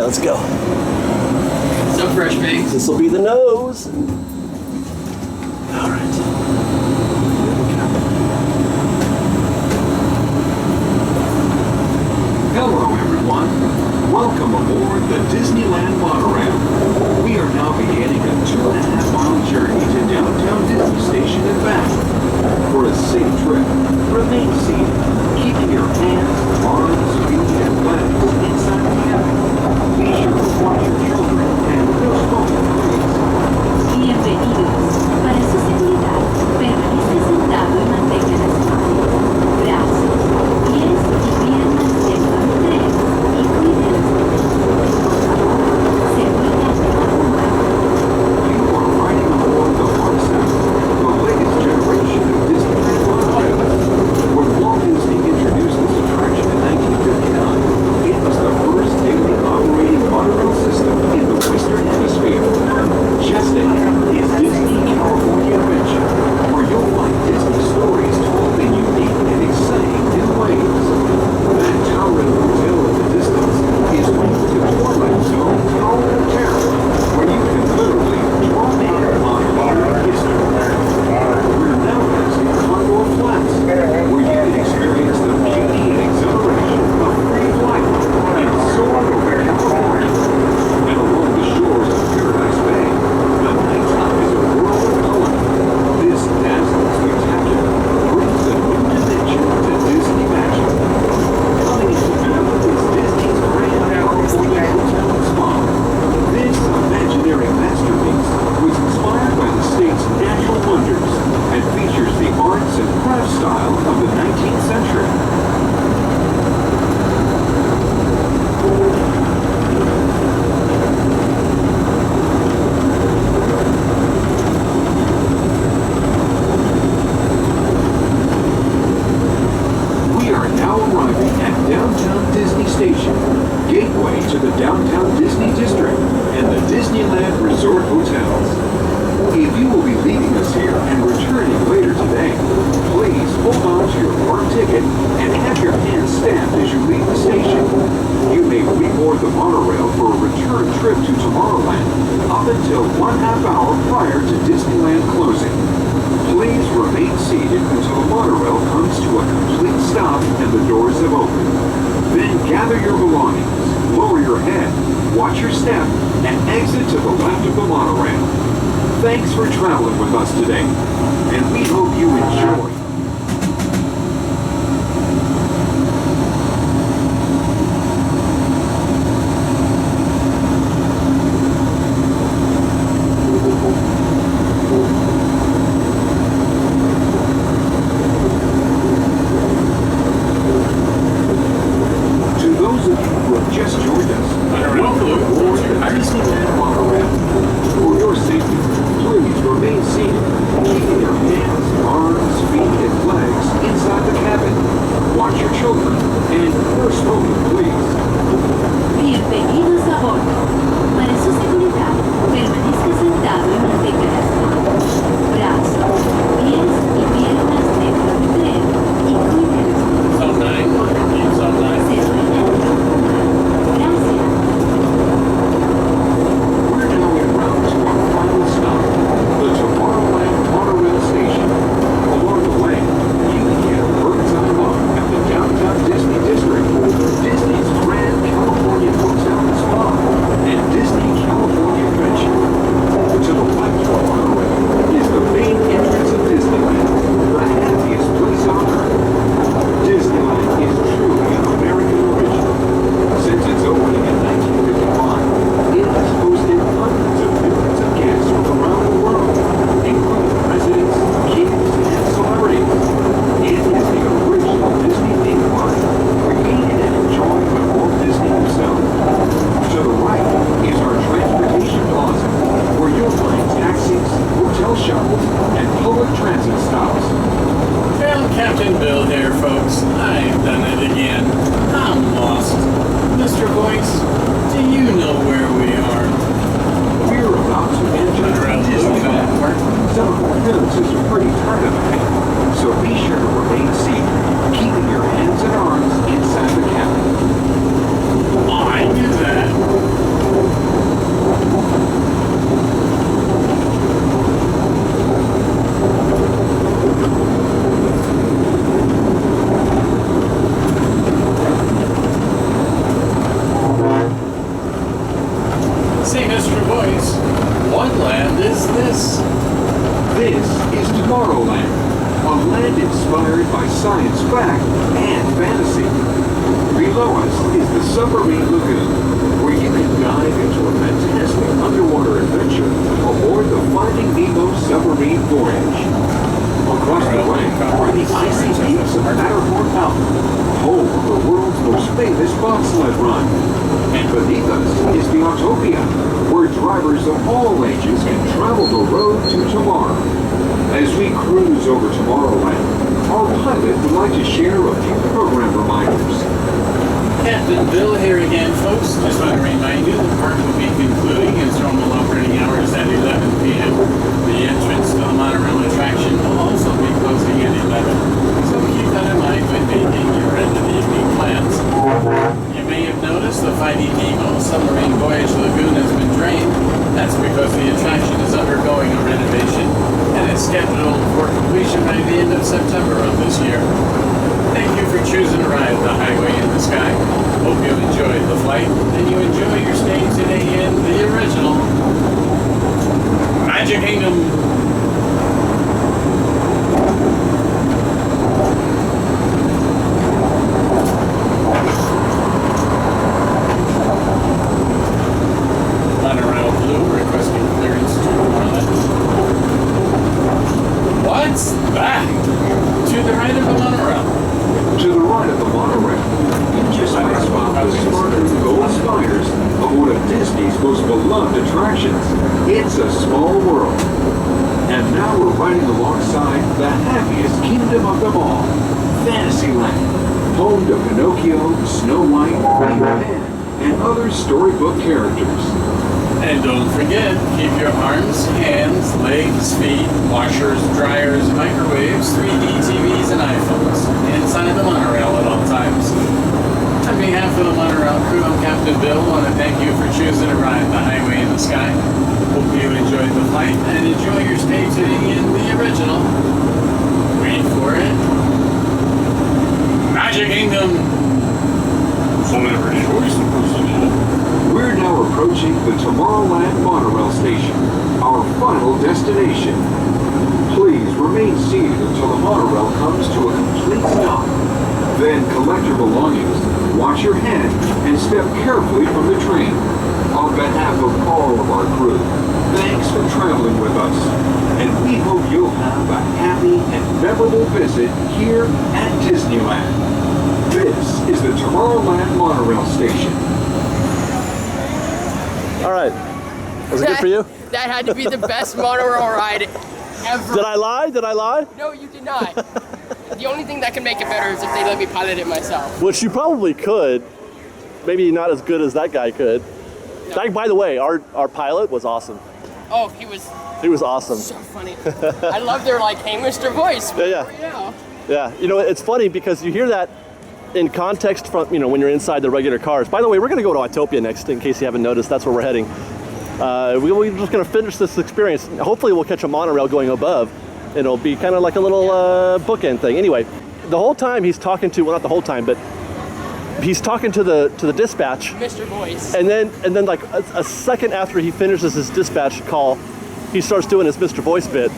let's go. What's up, fresh bakes? This will be the nose. All right. Hello, everyone. Welcome aboard the Disneyland Monorail. We are now beginning a 2.5-mile journey to downtown Disney Station and back. For a safe trip, remain seated, keeping your hands, arms, feet, and legs inside the cabin. Be sure to watch your children and no smoking, please. Bienvenidos. Para su seguridad, permanezca sentado y mantenga las manos, brazos, pies y piernas dentro del tren y cuide las pertenencias. Se cuida de la bomba. You are riding aboard the Park Center, the latest generation of Disneyland Monorail. When Walt Disney introduced this attraction in 1959, it was the first daily operating monorail system in the Western Hemisphere. Just ahead is Disney California Adventure, where you'll find Disney stories told in unique and exciting new ways. That towering hotel in the distance is home to Twilight Zone Tower of Terror, where you can literally drop in on modern history. We're now passing Condor Flats, where you can experience the beauty and exhilaration of free flight and soar over California. And along the shores of Paradise Bay, the nighttime is a world of color. This dazzling spectacular brings a new dimension to Disney magic. Coming into view is Disney's Grand California Hotel and Spa. This imaginary masterpiece was inspired by the state's natural wonders and features the arts and craft style of the 19th century. We are now arriving at downtown Disney Station, gateway to the downtown Disney District and the Disneyland Resort Hotels. If you will be leaving us here and returning later today, please hold on to your park ticket and have your hand stamped as you leave the station. You may reboard the monorail for a return trip to Tomorrowland up until 1/2 hour prior to Disneyland closing. Please remain seated until the monorail comes to a complete stop and the doors have opened. Then gather your belongings, lower your head, watch your step, and exit to the left of the monorail. Thanks for traveling with us today, and we hope you enjoy. To those of you who have just joined us, welcome aboard the Disneyland Monorail. For your safety, please remain seated, keeping your hands, arms, feet, and legs inside the cabin. Watch your children, and no smoking, please. Bienvenidos a bordo. Para su seguridad, permanezca sentado y mantenga las manos, brazos, pies y piernas dentro del tren y cuide las pertenencias. Se cuida de la bomba. Gracias. We're now en route to our final stop, the Tomorrowland Monorail Station. Along the way, you can get a bird's eye look at the downtown Disney District, Disney's Grand California Hotel and Spa, and Disney California Adventure. To the left of the monorail is the main entrance of Disneyland, the happiest place on earth. Disneyland is truly an American original. Since its opening in 1955, it has hosted hundreds of millions of guests from around the world, including presidents, kings, and celebrities. It is the original Disney theme park, created and enjoyed by Walt Disney himself. To the right is our transportation plaza, where you'll find taxis, hotel shuttles, and public transit stops. Well, Captain Bill here, folks. I've done it again. I'm lost. Mr. Voice, do you know where we are? We're about to enter Disneyland. Some of the appearances are pretty targeted, so be sure to remain seated, keeping your hands and arms inside the cabin. I knew that. inspired by science fact and fantasy. Below us is the Submarine Lagoon, where you can dive into a fantastic underwater adventure aboard the Finding Nemo submarine voyage. Across the way are the icy peaks of Matterhorn Mountain, home of the world's most famous bobsled run. And beneath us is the Autopia, where drivers of all ages can travel the road to tomorrow. As we cruise over Tomorrowland, our pilot would like to share a few program reminders. Captain Bill here again, folks. Just want to remind you the park will be concluding its normal operating hours at 11 p.m. The entrance to the Monorail attraction will also be closing at 11. So keep that in mind when making your end of the evening plans. You may have noticed the Finding Nemo submarine voyage lagoon has been drained. That's because the attraction is undergoing a renovation and is scheduled for completion by the end of September of this year. Thank you for choosing to ride the highway in the sky. Hope you enjoyed the flight and you enjoy your stay today in the original Magic Kingdom. Monorail Blue requesting clearance to Monorail. What's that? To the right of the monorail. To the right of the monorail, you just might spot the sparkling gold spires of one of Disney's most beloved attractions. It's a small world. And now we're riding alongside the happiest kingdom of them all, Fantasyland, home to Pinocchio, Snow White, Peter Pan, and other storybook characters. And don't forget, keep your arms, hands, legs, feet, washers, dryers, microwaves, 3D TVs, and iPhones inside the monorail at all times. On behalf of the Monorail crew, I'm Captain Bill. I want to thank you for choosing to ride the highway in the sky. Hope you enjoyed the flight and enjoy your stay today in the original. Wait for it. Magic Kingdom. Whatever choice the person is. We're now approaching the Tomorrowland Monorail Station, our final destination. Please remain seated until the monorail comes to a complete stop. Then collect your belongings, watch your head, and step carefully from the train. On behalf of all of our crew, thanks for traveling with us. And we hope you'll have a happy and memorable visit here at Disneyland. This is the Tomorrowland Monorail Station. All right. Was it good for you? That had to be the best monorail ride ever. Did I lie? Did I lie? No, you did not. The only thing that can make it better is if they let me pilot it myself. Which you probably could. Maybe not as good as that guy could. No. That, by the way, our pilot was awesome. Oh, he was He was awesome. so funny. I love their like, hey, Mr. Voice. Yeah. Yeah. You know, it's funny because you hear that in context from, you know, when you're inside the regular cars. By the way, we're going to go to Autopia next, in case you haven't noticed. That's where we're heading. We're just going to finish this experience. Hopefully we'll catch a monorail going above. It'll be kind of like a little bookend thing. Anyway, the whole time he's talking to, well, not the whole time, but he's talking to the dispatch. Mr. Voice. And then like a second after he finishes his dispatch call, he starts doing his Mr. Voice bit.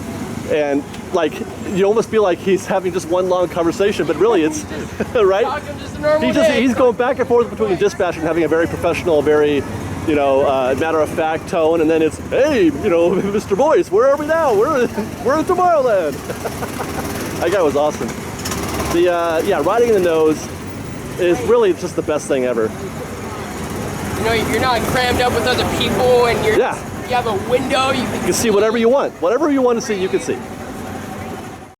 And like, you almost feel like he's having just one long conversation, but really it's, right? Just a normal day. He's going back and forth between the dispatch and having a very professional, very, you know, matter-of-fact tone, and then it's, hey, you know, Mr. Voice, where are we now? We're in Tomorrowland. That guy was awesome. Yeah, riding in the nose is really just the best thing ever. You know, you're not crammed up with other people, and you have a window. You You can see whatever you want. Whatever you want to see, you can see.